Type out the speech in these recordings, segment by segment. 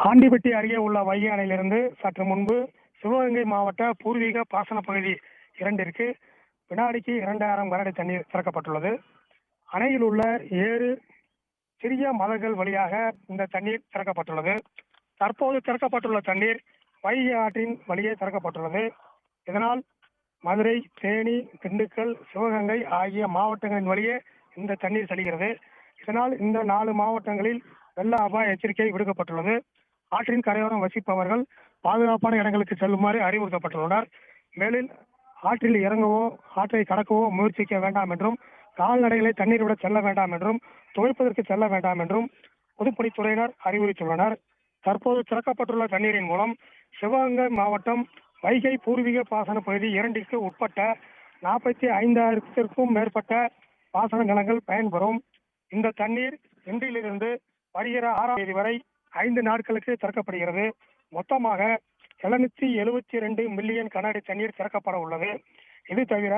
ஆண்டிபட்டி அருகே உள்ள வைகை அணையிலிருந்து சற்று முன்பு சிவகங்கை மாவட்ட பூர்வீக பாசன பகுதி 2ற்கு வினாடிக்கு 2000 கனஅடி தண்ணீர் திறக்கப்பட்டுள்ளது. அணையில் உள்ள 7 சிறிய மதகுகள் வழியாக இந்த தண்ணீர் திறக்கப்பட்டுள்ளது. தற்போது திறக்கப்பட்டுள்ள தண்ணீர் வைகை ஆற்றின் வழியே திறக்கப்பட்டுள்ளது. இதனால் மதுரை, தேனி, திண்டுக்கல், சிவகங்கை ஆகிய மாவட்டங்களின் வழியே இந்த தண்ணீர் செல்கிறது. இதனால் இந்த 4 மாவட்டங்களில் வெள்ள அபாய எச்சரிக்கை விடுக்கப்பட்டுள்ளது. ஆற்றின் கரையோரம் வசிப்பவர்கள் பாதுகாப்பான இடங்களுக்கு செல்லுமாறு அறிவுறுத்தப்பட்டுள்ளனர். மேலும் ஆற்றில் இறங்கவோ ஆற்றை கடக்கவோ முயற்சிக்க வேண்டாம் என்றும், கால்நடைகளை தண்ணீர் விட செல்ல வேண்டாம் என்றும், துவைப்பதற்கு செல்ல வேண்டாம் என்றும் பொதுப்பணித்துறையினர் அறிவுறுத்தியுள்ளனர். தற்போது திறக்கப்பட்டுள்ள தண்ணீரின் மூலம் சிவகங்கை மாவட்டம் வைகை பூர்வீக பாசன பகுதி 2ற்கு உட்பட்ட 45,000க்கும் மேற்பட்ட பாசன நிலங்கள் பயன்பெறும். இந்த தண்ணீர் இன்றிலிருந்து வருகிற 6ஆம் தேதி வரை 5 நாட்களுக்கு திறக்கப்படுகிறது. மொத்தமாக 772 மில்லியன் கனஅடி தண்ணீர் திறக்கப்பட உள்ளது. இது தவிர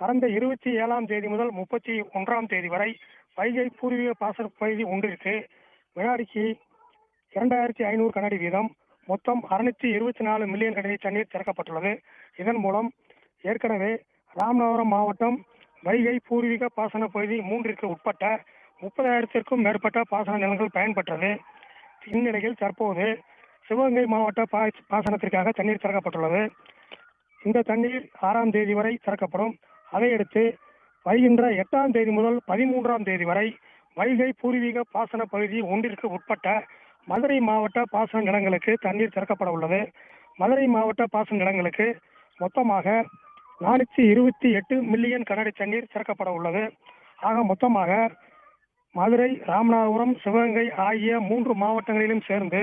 கடந்த 27ஆம் தேதி முதல் 31ஆம் தேதி வரை வைகை பூர்வீக பாசன பகுதி 1ற்கு வினாடிக்கு 2500 கனஅடி வீதம் மொத்தம் 624 மில்லியன் கனஅடி தண்ணீர் திறக்கப்பட்டுள்ளது. இதன் மூலம் ஏற்கனவே ராமநாதபுரம் மாவட்டம் வைகை பூர்வீக பாசன பகுதி 3ற்கு உட்பட்ட 30,000க்கும் மேற்பட்ட பாசன நிலங்கள் பயன்பெற்றது. இந்நிலையில் தற்போது சிவகங்கை மாவட்ட பாசனத்திற்காக தண்ணீர் திறக்கப்பட்டுள்ளது. இந்த தண்ணீர் 6ஆம் தேதி வரை திறக்கப்படும். அதையடுத்து வருகின்ற 8ஆம் தேதி முதல் 13ஆம் தேதி வரை வைகை பூர்வீக பாசன பகுதி 1ற்கு உட்பட்ட மதுரை மாவட்ட பாசன நிலங்களுக்கு தண்ணீர் திறக்கப்பட உள்ளது. மதுரை மாவட்ட பாசன நிலங்களுக்கு மொத்தமாக 428 மில்லியன் கனஅடி தண்ணீர் திறக்கப்பட உள்ளது. ஆக மொத்தமாக மதுரை, ராமநாதபுரம், சிவகங்கை ஆகிய 3 மாவட்டங்களிலும் சேர்ந்து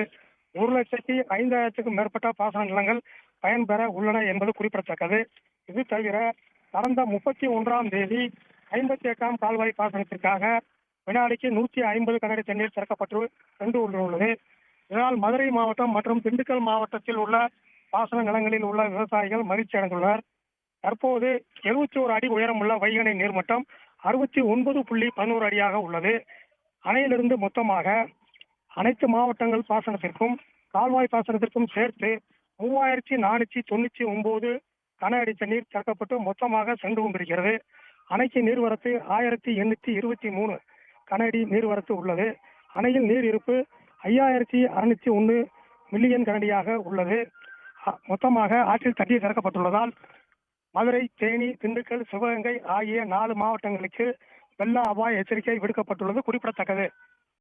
1,05,000க்கும் மேற்பட்ட பாசன நிலங்கள் பயன்பெற உள்ளன என்பது குறிப்பிடத்தக்கது. இது தவிர கடந்த 31ஆம் தேதி 58ஆம் கால்வாய் பாசனத்திற்காக வினாடிக்கு 150 கனஅடி தண்ணீர் திறக்கப்பட்டு உள்ளது. இதனால் மதுரை மாவட்டம் மற்றும் திண்டுக்கல் மாவட்டத்தில் உள்ள பாசன நிலங்களில் உள்ள விவசாயிகள் மகிழ்ச்சி அடைந்துள்ளனர். தற்போது 71 அடி உயரமுள்ள வைகை நீர்மட்டம் 69.11 அடியாக உள்ளது. அணையிலிருந்து மொத்தமாக அனைத்து மாவட்டங்கள் பாசனத்திற்கும் கால்வாய் பாசனத்திற்கும் சேர்த்து 3,499 கன அடி தண்ணீர் திறக்கப்பட்டு மொத்தமாக சென்று கொண்டிருக்கிறது. அணைக்கு நீர்வரத்து 1,823 கன அடி நீர்வரத்து உள்ளது. அணையில் நீர் இருப்பு 5,601 மில்லியன் கனஅடியாக உள்ளது. மொத்தமாக ஆற்றில் தண்ணீர் திறக்கப்பட்டுள்ளதால் மதுரை, தேனி, திண்டுக்கல், சிவகங்கை ஆகிய 4 மாவட்டங்களுக்கு வெள்ள அபாய எச்சரிக்கை விடுக்கப்பட்டுள்ளது குறிப்பிடத்தக்கது.